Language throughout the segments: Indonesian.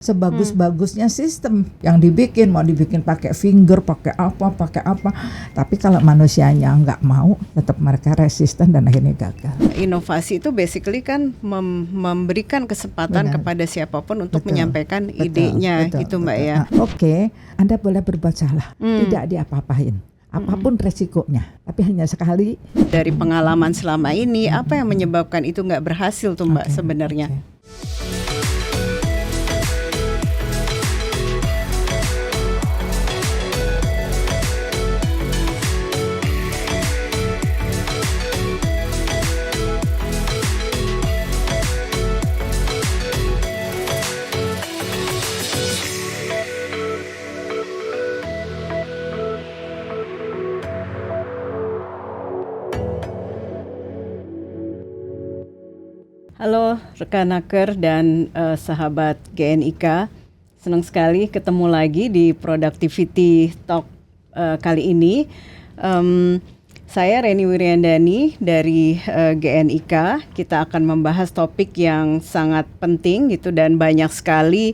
Sebagus-bagusnya sistem yang dibikin, mau dibikin pakai finger, pakai apa. Tapi kalau manusianya nggak mau, tetap mereka resisten dan akhirnya gagal. Inovasi itu basically kan memberikan kesempatan kepada siapapun untuk menyampaikan idenya, gitu Mbak ya. Oke, Anda boleh berbuat salah, tidak diapa-apain. Apapun resikonya, tapi hanya sekali. Dari pengalaman selama ini, apa yang menyebabkan itu nggak berhasil tuh Mbak sebenarnya? Halo rekan Naker dan sahabat GNIK, senang sekali ketemu lagi di Productivity Talk kali ini. Saya Reni Wiryandani dari GNIK. Kita akan membahas topik yang sangat penting gitu dan banyak sekali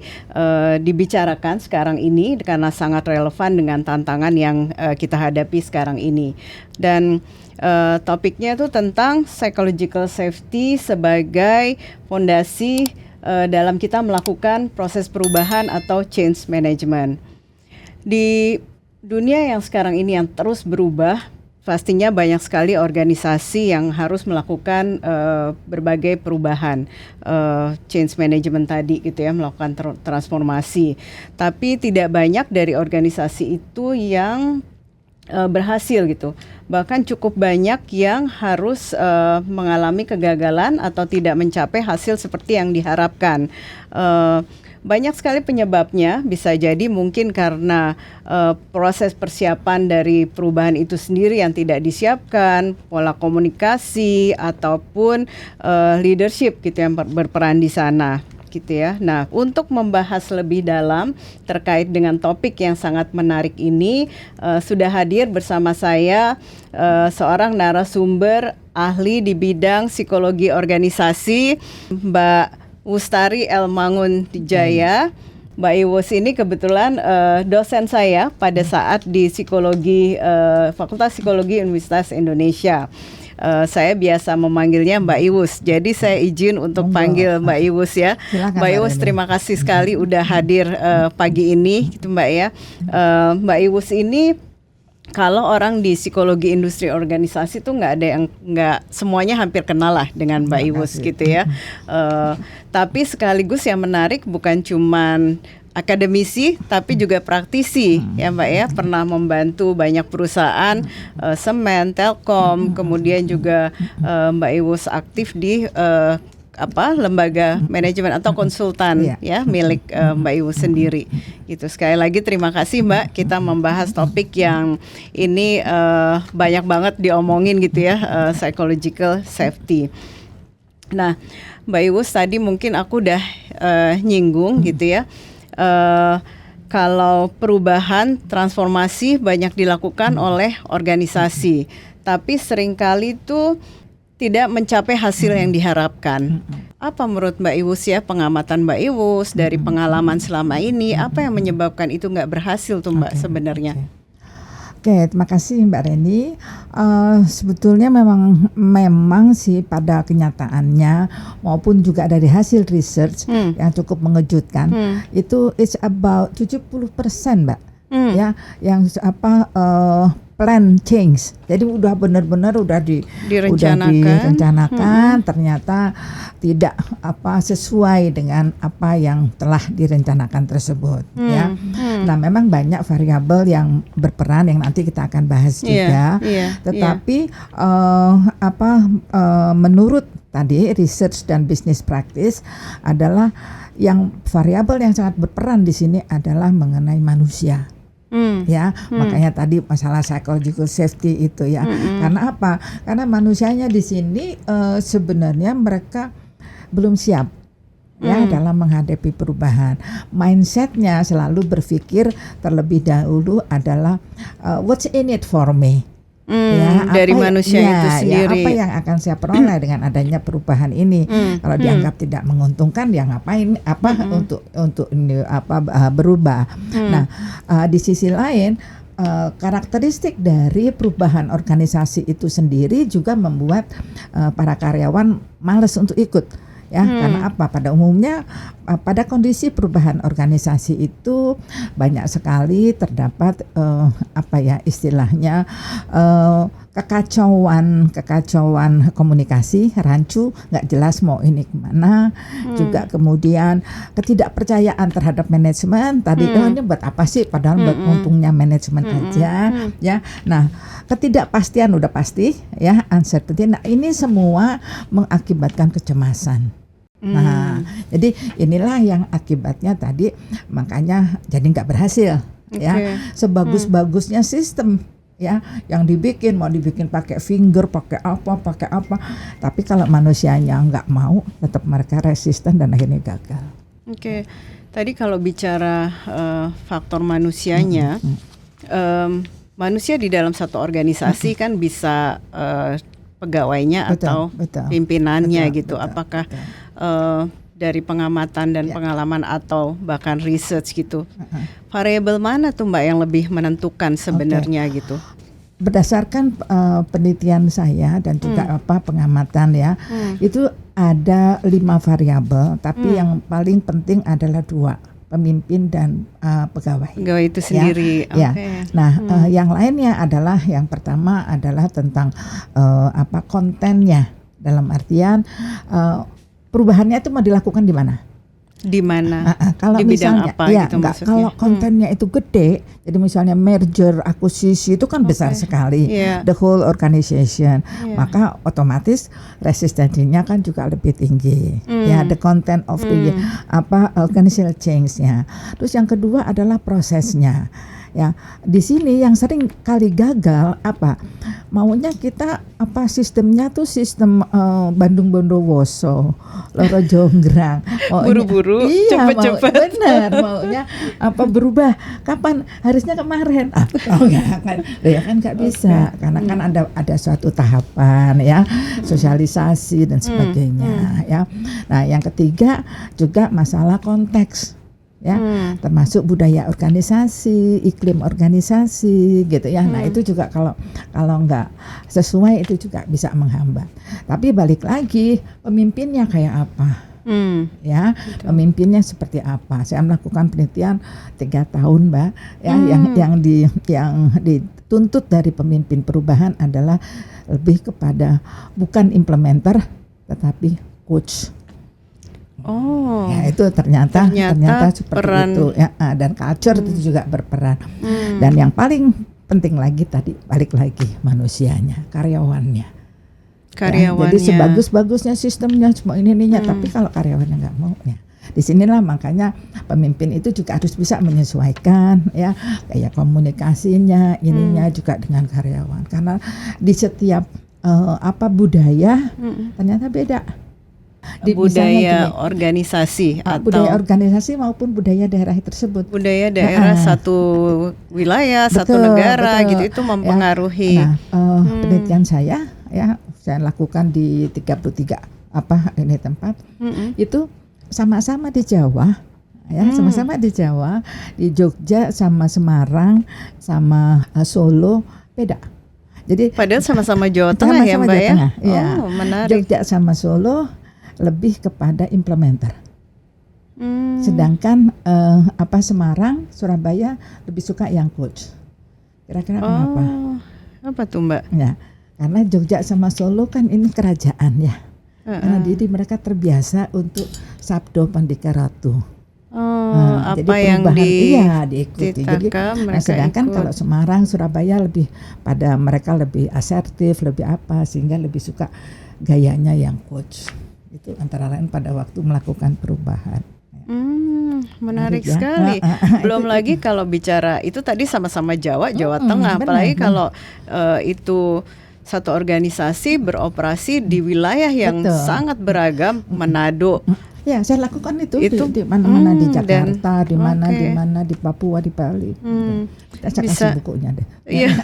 dibicarakan sekarang ini karena sangat relevan dengan tantangan yang kita hadapi sekarang ini. Dan topiknya itu tentang psychological safety sebagai fondasi dalam kita melakukan proses perubahan atau change management. Di dunia yang sekarang ini yang terus berubah, pastinya banyak sekali organisasi yang harus melakukan berbagai perubahan, change management tadi gitu ya, melakukan transformasi. Tapi tidak banyak dari organisasi itu yang berhasil gitu. Bahkan cukup banyak yang harus mengalami kegagalan atau tidak mencapai hasil seperti yang diharapkan. Banyak sekali penyebabnya, bisa jadi mungkin karena proses persiapan dari perubahan itu sendiri yang tidak disiapkan, pola komunikasi ataupun leadership gitu yang berperan di sana. Gitu ya. Nah, untuk membahas lebih dalam terkait dengan topik yang sangat menarik ini, sudah hadir bersama saya seorang narasumber ahli di bidang psikologi organisasi, Mbak Wustari L. Mangunjaya. Mbak Iwus ini kebetulan dosen saya pada saat di psikologi Fakultas Psikologi Universitas Indonesia. Saya biasa memanggilnya Mbak Iwus, jadi saya izin untuk panggil Mbak Iwus ya. Silakan, Mbak Iwus, terima kasih sekali udah hadir pagi ini, gitu Mbak ya. Mbak Iwus ini kalau orang di psikologi industri organisasi tuh nggak semuanya hampir kenal lah dengan Mbak Iwus gitu ya. Tapi sekaligus yang menarik bukan cuman akademisi tapi juga praktisi ya Mbak ya, pernah membantu banyak perusahaan semen, telkom, kemudian juga Mbak Iwus aktif di lembaga manajemen atau konsultan ya milik Mbak Iwus sendiri gitu. Sekali lagi terima kasih Mbak, kita membahas topik yang ini banyak banget diomongin gitu ya, psychological safety. Nah Mbak Iwus, tadi mungkin aku udah nyinggung gitu ya, kalau perubahan transformasi banyak dilakukan oleh organisasi, tapi seringkali itu tidak mencapai hasil yang diharapkan. Apa menurut Mbak Iwus ya, pengamatan Mbak Iwus dari pengalaman selama ini, apa yang menyebabkan itu nggak berhasil tuh Mbak sebenarnya? Oke, terima kasih Mbak Reni. Sebetulnya memang sih pada kenyataannya maupun juga dari hasil research yang cukup mengejutkan, itu it's about 70% Mbak. Ya, yang plan change. Jadi udah benar-benar direncanakan, ternyata tidak sesuai dengan apa yang telah direncanakan tersebut ya. Nah, memang banyak variabel yang berperan yang nanti kita akan bahas juga. Tetapi menurut tadi research dan business practice adalah yang variabel yang sangat berperan di sini adalah mengenai manusia. Makanya tadi masalah psychological safety itu ya. Karena apa? Karena manusianya di sini sebenarnya mereka belum siap ya dalam menghadapi perubahan. Mindsetnya selalu berpikir terlebih dahulu adalah what's in it for me. Dari manusia itu sendiri. Apa yang akan saya peroleh dengan adanya perubahan ini? Kalau dianggap tidak menguntungkan, ya ngapain untuk ini berubah? Nah, di sisi lain, karakteristik dari perubahan organisasi itu sendiri juga membuat para karyawan malas untuk ikut. Karena apa? Pada umumnya pada kondisi perubahan organisasi itu banyak sekali terdapat istilahnya kekacauan komunikasi, rancu, nggak jelas mau ini kemana. Juga kemudian ketidakpercayaan terhadap manajemen. Tadi ini buat apa sih? Padahal buat untungnya manajemen aja, ya. Nah, ketidakpastian udah pasti, ya, uncertainty. Nah, ini semua mengakibatkan kecemasan. Nah, jadi inilah yang akibatnya tadi, makanya jadi nggak berhasil, ya. Sebagus-bagusnya sistem, ya, yang mau dibikin pakai finger, pakai apa, tapi kalau manusianya nggak mau, tetap mereka resisten dan akhirnya gagal. Tadi kalau bicara faktor manusianya, manusia di dalam satu organisasi kan bisa pegawainya atau pimpinannya gitu. Apakah dari pengamatan dan pengalaman atau bahkan research gitu, variabel mana tuh Mbak yang lebih menentukan sebenarnya gitu? Berdasarkan penelitian saya dan juga pengamatan, ya, itu ada 5 variabel, tapi yang paling penting adalah 2, pemimpin dan pegawai. Pegawai itu sendiri. Ya. Nah, yang lainnya adalah, yang pertama adalah tentang kontennya, dalam artian perubahannya itu mau dilakukan di mana? Di mana? Kalau di bidang misalnya, apa gitu maksudnya? Kalau kontennya itu gede, jadi misalnya merger, akuisisi itu kan besar sekali, the whole organization, maka otomatis resistensinya kan juga lebih tinggi, ya, the content of the organizational change-nya. Terus yang kedua adalah prosesnya. Ya, di sini yang sering kali gagal maunya kita sistemnya tuh sistem Bandung Bondowoso, Loro Jonggrang, buru-buru, cepet-cepet. Benar, maunya berubah kapan, harusnya kemarin. Kan nggak bisa, karena kan ada suatu tahapan, ya, sosialisasi dan sebagainya, ya. Nah, yang ketiga juga masalah konteks, ya, termasuk budaya organisasi, iklim organisasi, gitu, ya. Nah, itu juga kalau nggak sesuai itu juga bisa menghambat. Tapi balik lagi, pemimpinnya kayak apa, ya, betul. Pemimpinnya seperti apa? Saya melakukan penelitian 3 tahun, Mbak, ya, yang dituntut dari pemimpin perubahan adalah lebih kepada bukan implementer tetapi coach. Ya, itu ternyata seperti peran itu, ya, dan culture itu juga berperan. Dan yang paling penting lagi tadi, balik lagi manusianya, karyawannya. Ya, jadi sebagus-bagusnya sistemnya semua ininya, tapi kalau karyawannya nggak mau, ya, disinilah makanya pemimpin itu juga harus bisa menyesuaikan, ya, kayak komunikasinya, ininya juga dengan karyawan, karena di setiap budaya ternyata beda. Budaya organisasi atau budaya organisasi maupun budaya daerah tersebut. Budaya daerah satu wilayah, betul, satu negara, betul, gitu, itu mempengaruhi. Ya, penelitian saya, ya, saya lakukan di 33 ini tempat, itu sama-sama di Jawa, ya, sama-sama di Jawa, di Jogja sama Semarang sama Solo beda. Jadi padahal sama-sama Jawa Tengah, ya, Mbak, ya. Ya. Menarik. Jogja sama Solo lebih kepada implementer. Sedangkan Semarang, Surabaya lebih suka yang coach. Kira-kira kenapa? Apa tuh, Mbak? Ya, karena Jogja sama Solo kan ini kerajaan, ya. Karena jadi mereka terbiasa untuk Sabdo Pandika Ratu. Apa yang diikuti. Jadi, sedangkan kalau Semarang, Surabaya lebih pada mereka lebih asertif, lebih sehingga lebih suka gayanya yang coach. Itu antara lain pada waktu melakukan perubahan. Menarik sekali. Belum lagi kalau bicara itu tadi sama-sama Jawa Tengah, apalagi kalau itu satu organisasi beroperasi di wilayah yang sangat beragam, Manado, Ya, saya lakukan itu di mana-mana di Jakarta, di mana di Papua, di Bali. Saya kasih bukunya deh. Iya.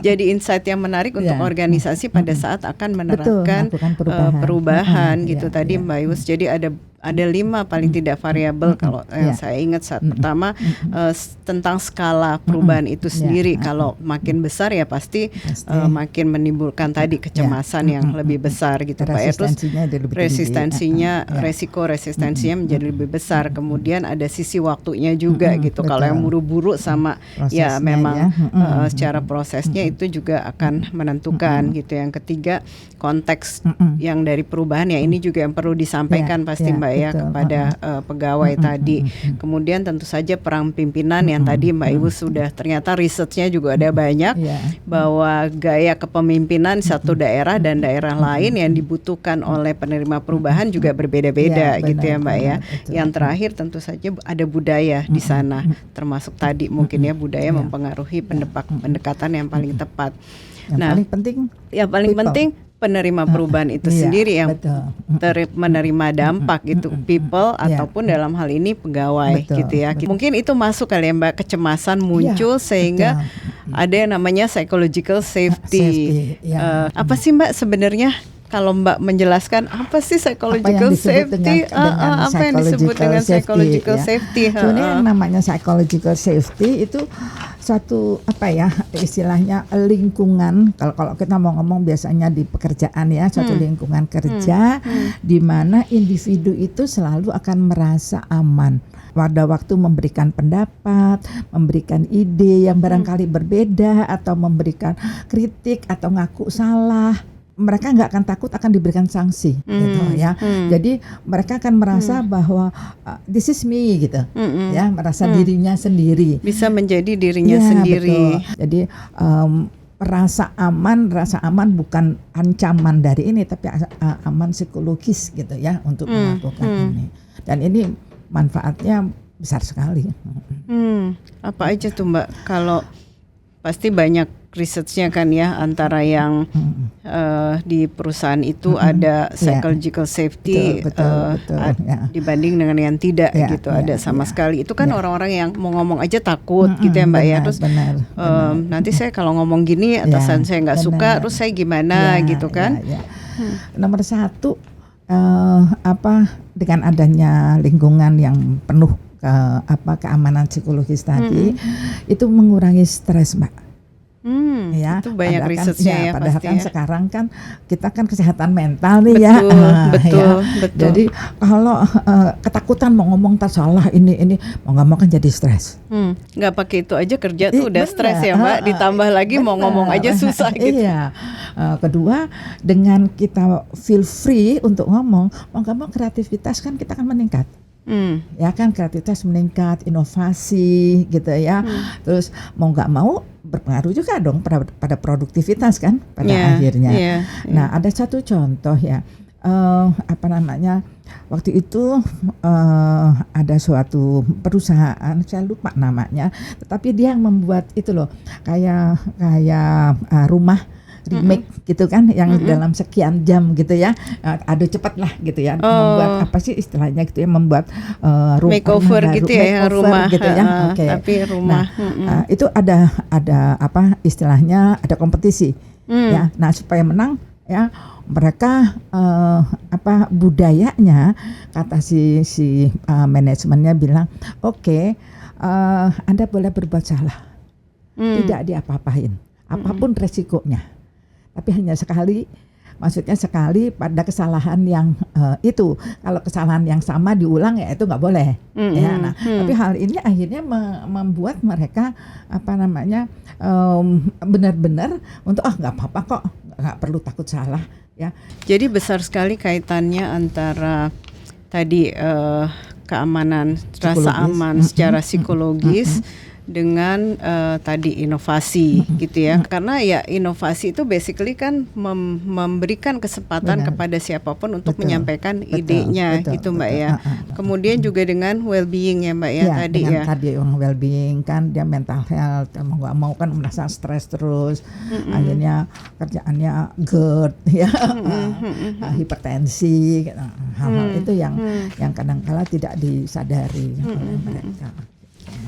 Jadi insight yang menarik untuk organisasi pada saat akan menerapkan perubahan gitu tadi Mbak Iwus. Jadi ada 5 paling tidak variabel kalau yang saya ingat. Pertama tentang skala perubahan itu sendiri. Kalau makin besar ya pasti makin menimbulkan tadi kecemasan yang lebih besar gitu Pak. Terus resistensinya menjadi lebih besar. Kemudian ada sisi waktunya juga gitu. Kalau yang buru-buru sama prosesnya, ya memang secara prosesnya itu juga akan menentukan gitu. Yang ketiga konteks yang dari perubahan ya ini juga yang perlu disampaikan pasti Mbak ya kepada pegawai tadi. Kemudian tentu saja peran pimpinan yang tadi Mbak Ibu sudah ternyata risetnya juga ada banyak bahwa gaya kepemimpinan satu daerah dan daerah lain yang dibutuhkan oleh penerima perubahan juga berbeda-beda gitu ya Mbak ya. Yang terakhir tentu saja ada budaya di sana termasuk tadi mungkin ya budaya mempengaruhi pendekatan yang paling tepat. Paling penting penting penerima perubahan itu sendiri yang menerima dampak gitu, people ataupun dalam hal ini pegawai gitu ya. Mungkin itu masuk kali ya Mbak, kecemasan muncul sehingga ada yang namanya psychological safety. Apa sih Mbak sebenarnya? Kalau Mbak menjelaskan apa sih psychological safety? Apa yang disebut dengan psychological safety? Sebenarnya yang namanya psychological safety itu satu istilahnya lingkungan. Kalau kita mau ngomong biasanya di pekerjaan ya, satu lingkungan kerja di mana individu itu selalu akan merasa aman pada waktu memberikan pendapat, memberikan ide yang barangkali berbeda atau memberikan kritik atau ngaku salah. Mereka nggak akan takut akan diberikan sanksi gitu ya. Jadi mereka akan merasa bahwa this is me gitu ya, merasa dirinya sendiri. Bisa menjadi dirinya sendiri. Betul. Jadi rasa aman bukan ancaman dari ini tapi aman psikologis gitu ya untuk melakukan ini. Dan ini manfaatnya besar sekali. Apa aja tuh Mbak? Kalau pasti banyak researchnya kan ya antara yang di perusahaan itu ada psychological safety betul, dibanding dengan yang tidak gitu ada sama sekali. Itu kan orang-orang yang mau ngomong aja takut gitu ya Mbak ya. Terus nanti saya kalau ngomong gini atasan saya nggak suka, terus saya gimana gitu kan. Nomor 1 dengan adanya lingkungan yang penuh keamanan psikologis tadi itu mengurangi stres Mbak. Itu banyak risetnya ya padahal pasti kan ya. Sekarang kan kita kan kesehatan mental nih betul. Jadi kalau ketakutan mau ngomong tak salah ini mau nggak mau kan jadi stres. Nggak pakai itu aja kerja tuh udah stres ya Mbak, ditambah lagi mau ngomong aja susah gitu. Kedua dengan kita feel free untuk ngomong, mau nggak mau kreativitas kan kita akan meningkat. Ya kan kreativitas meningkat, inovasi gitu ya. Terus mau nggak mau berpengaruh juga dong pada produktivitas kan pada akhirnya. Nah ada satu contoh ya, waktu itu ada suatu perusahaan, saya lupa namanya, tetapi dia yang membuat itu loh kayak rumah remake gitu kan yang dalam sekian jam gitu ya, adu cepat lah gitu ya, membuat apa sih istilahnya gitu ya, membuat makeover gitu ya, rumah gitu ya. Tapi rumah itu ada apa istilahnya, ada kompetisi ya. Nah supaya menang ya mereka budayanya kata si manajemennya bilang oke, Anda boleh berbuat salah, tidak diapa-apain apapun resikonya. Tapi hanya sekali, maksudnya sekali pada kesalahan yang itu. Kalau kesalahan yang sama diulang ya itu nggak boleh. Ya, nah, tapi hal ini akhirnya membuat mereka benar-benar untuk nggak apa-apa kok, nggak perlu takut salah. Ya. Jadi besar sekali kaitannya antara tadi keamanan, rasa aman secara psikologis dengan tadi inovasi gitu ya. Karena ya inovasi itu basically kan memberikan kesempatan kepada siapapun untuk menyampaikan idenya gitu Mbak ya. Kemudian juga dengan well-being ya Mbak ya, tadi dengan ya. Tadi orang well-being kan dia mental health, mau nggak mau kan merasa stres terus, akhirnya kerjaannya GERD ya, hipertensi, hal-hal itu yang kadang-kala tidak disadari oleh mereka.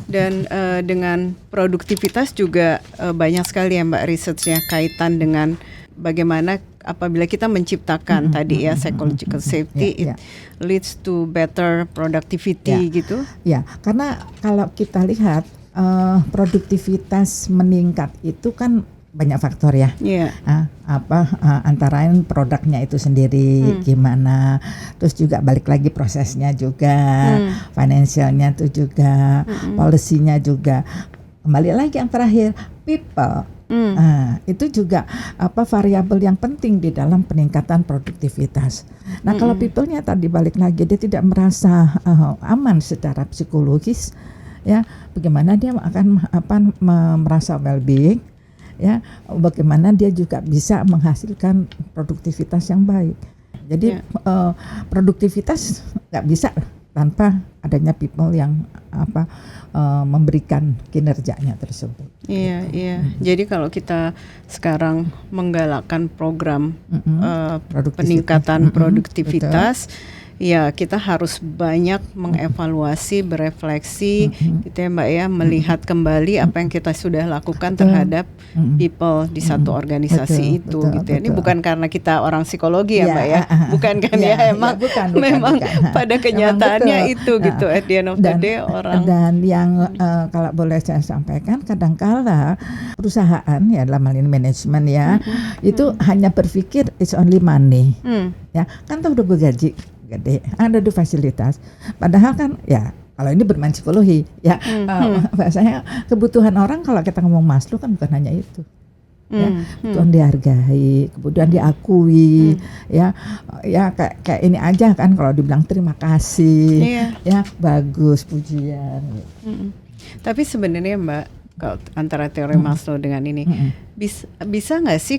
Dan dengan produktivitas juga banyak sekali ya Mbak researchnya kaitan dengan bagaimana apabila kita menciptakan tadi ya psychological safety, it leads to better productivity gitu. Ya, karena kalau kita lihat produktivitas meningkat itu kan banyak faktor ya. Antara lain produknya itu sendiri gimana, terus juga balik lagi prosesnya juga, financialnya itu juga, policy-nya juga. Kembali lagi yang terakhir, people. Itu juga variabel yang penting di dalam peningkatan produktivitas. Nah, kalau people-nya tadi balik lagi dia tidak merasa aman secara psikologis, ya, bagaimana dia akan merasa well-being? Ya, bagaimana dia juga bisa menghasilkan produktivitas yang baik. Jadi produktivitas nggak bisa tanpa adanya people yang memberikan kinerjanya tersebut. Iya. Jadi kalau kita sekarang menggalakkan program peningkatan produktivitas, ya kita harus banyak mengevaluasi, berefleksi, gitu ya Mbak ya, melihat kembali apa yang kita sudah lakukan terhadap people di satu organisasi itu, gitu ya. Ini bukan karena kita orang psikologi ya Mbak ya, bukan kan ya, emang memang pada kenyataannya itu gitu. At the end of the day orang. Dan yang kalau boleh saya sampaikan, kadangkala perusahaan ya dalam hal ini manajemen ya, itu hanya berpikir it's only money, ya kan tuh udah bergaji gede, ada di fasilitas. Padahal kan ya kalau ini bermain psikologi ya, bahasanya kebutuhan orang kalau kita ngomong Maslow kan bukan hanya itu. Ya, kebutuhan dihargai, kemudian diakui, ya kayak ini aja kan kalau dibilang terima kasih, ya bagus pujian. Tapi sebenarnya Mbak, kalau antara teori Maslow dengan ini bisa nggak sih?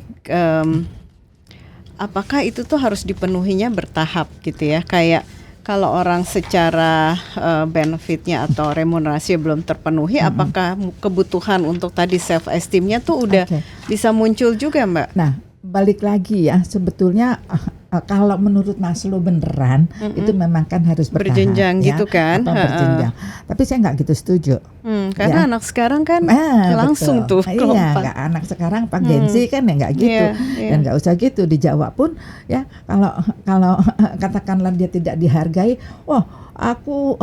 Apakah itu tuh harus dipenuhinya bertahap gitu ya? Kayak kalau orang secara benefitnya atau remunerasi belum terpenuhi, apakah kebutuhan untuk tadi self esteemnya tuh udah bisa muncul juga Mbak? Nah, balik lagi ya, sebetulnya kalau menurut Maslow beneran itu memang kan harus berjenjang ya, gitu kan, berjenjang. Tapi saya nggak gitu setuju. Karena anak sekarang kan langsung betul. tuh lompat. Iya, anak sekarang Pak Gen Z kan ya nggak gitu, dan nggak usah gitu dijawab pun ya. Kalau katakanlah dia tidak dihargai, wah aku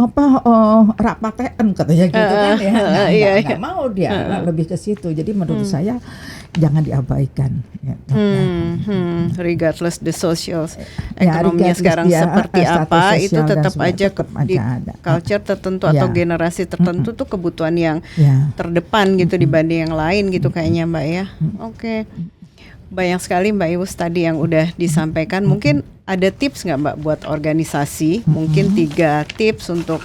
rapatean katanya gitu kan ya, nggak mau dia lebih ke situ. Jadi menurut saya jangan diabaikan. Ya, regardless the social ekonominya sekarang seperti apa, itu tetap aja di culture tertentu atau generasi tertentu tuh kebutuhan yang terdepan gitu dibanding yang lain gitu kayaknya Mbak ya. Oke. Banyak sekali Mbak Iwus tadi yang udah disampaikan. Mungkin ada tips nggak Mbak buat organisasi? Mungkin 3 tips untuk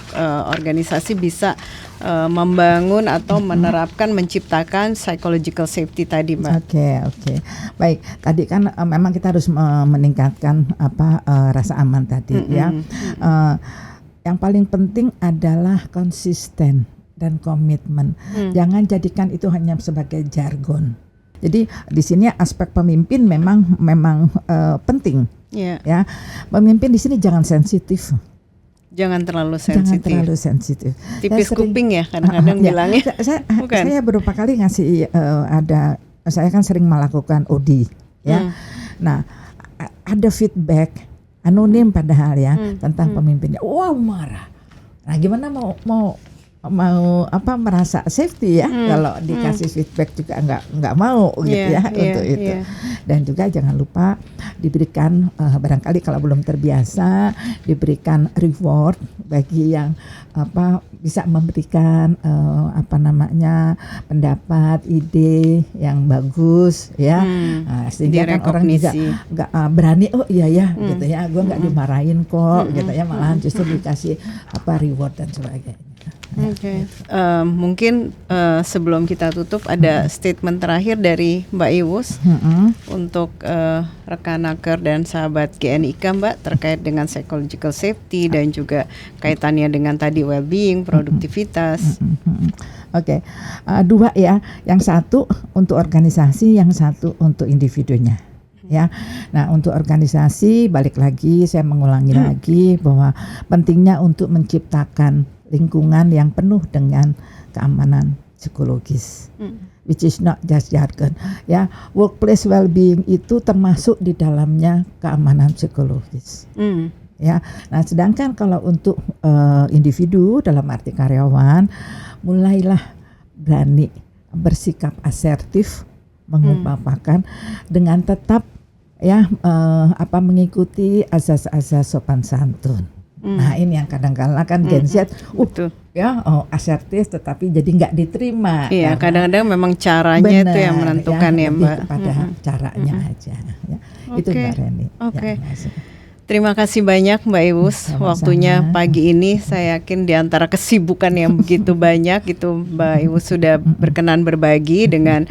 organisasi bisa membangun atau menerapkan, menciptakan psychological safety tadi Mbak. Oke. Baik, tadi kan memang kita harus meningkatkan rasa aman tadi ya. Yang paling penting adalah konsisten dan komitmen. Jangan jadikan itu hanya sebagai jargon. Jadi di sini aspek pemimpin memang penting. Ya, pemimpin di sini jangan sensitif. Jangan terlalu sensitif. Tipis kuping ya kadang-kadang bilangnya. Saya beberapa kali ngasih saya kan sering melakukan OD ya. Nah, ada feedback anonim padahal ya tentang pemimpinnya. Wah, marah. Nah, gimana mau merasa safety ya kalau dikasih feedback juga nggak mau gitu ya untuk itu. Dan juga jangan lupa diberikan barangkali kalau belum terbiasa diberikan reward bagi yang bisa memberikan pendapat, ide yang bagus ya. Sehingga kan orang juga nggak berani gitu ya, gue nggak dimarahin kok gitu ya, malahan justru dikasih reward dan sebagainya. Mungkin sebelum kita tutup ada statement terakhir dari Mbak Iwus untuk Rekanaker dan sahabat GNIK, Mbak, terkait dengan psychological safety dan juga kaitannya dengan tadi well-being, produktivitas. Oke, dua ya, yang satu untuk organisasi, yang satu untuk individunya. Ya, nah untuk organisasi balik lagi saya mengulangi lagi bahwa pentingnya untuk menciptakan lingkungan yang penuh dengan keamanan psikologis, which is not just jargon. Ya, workplace well-being itu termasuk di dalamnya keamanan psikologis. Ya, nah sedangkan kalau untuk individu dalam arti karyawan, mulailah berani bersikap asertif, mengupayakan dengan tetap mengikuti azas-azas sopan santun. Nah ini yang kadang-kadang kan Gen Z asertif tetapi jadi nggak diterima. Iya, kadang-kadang memang caranya itu yang menentukan ya Mbak. Kepada caranya aja. Ya. Itu Mbak Reni. Oke. Terima kasih banyak Mbak Iwus, waktunya pagi ini. Saya yakin di antara kesibukan yang begitu banyak itu Mbak Iwus sudah berkenan berbagi dengan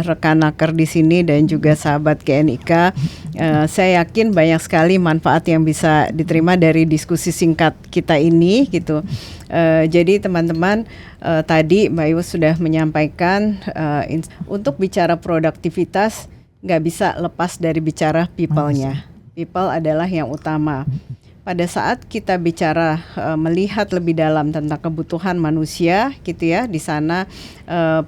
Rekanaker di sini dan juga sahabat GNIK. Saya yakin banyak sekali manfaat yang bisa diterima dari diskusi singkat kita ini gitu. Jadi teman-teman, tadi Mbak Iwus sudah menyampaikan untuk bicara produktivitas nggak bisa lepas dari bicara people-nya. People adalah yang utama. Pada saat kita bicara melihat lebih dalam tentang kebutuhan manusia gitu ya, di sana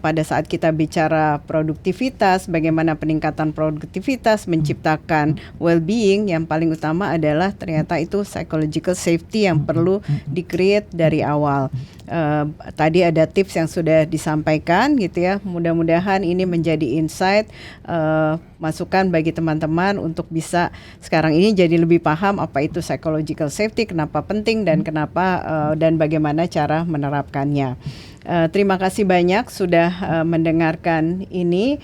pada saat kita bicara produktivitas, bagaimana peningkatan produktivitas menciptakan well-being, yang paling utama adalah ternyata itu psychological safety yang perlu di-create dari awal. Tadi ada tips yang sudah disampaikan gitu ya, mudah-mudahan ini menjadi insight, masukan bagi teman-teman untuk bisa sekarang ini jadi lebih paham apa itu psychological safety, kenapa penting dan kenapa dan bagaimana cara menerapkannya. Terima kasih banyak sudah mendengarkan ini,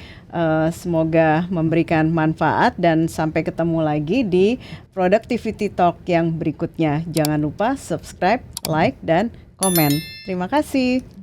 semoga memberikan manfaat dan sampai ketemu lagi di Productivity Talk yang berikutnya. Jangan lupa subscribe, like, dan komen. Terima kasih.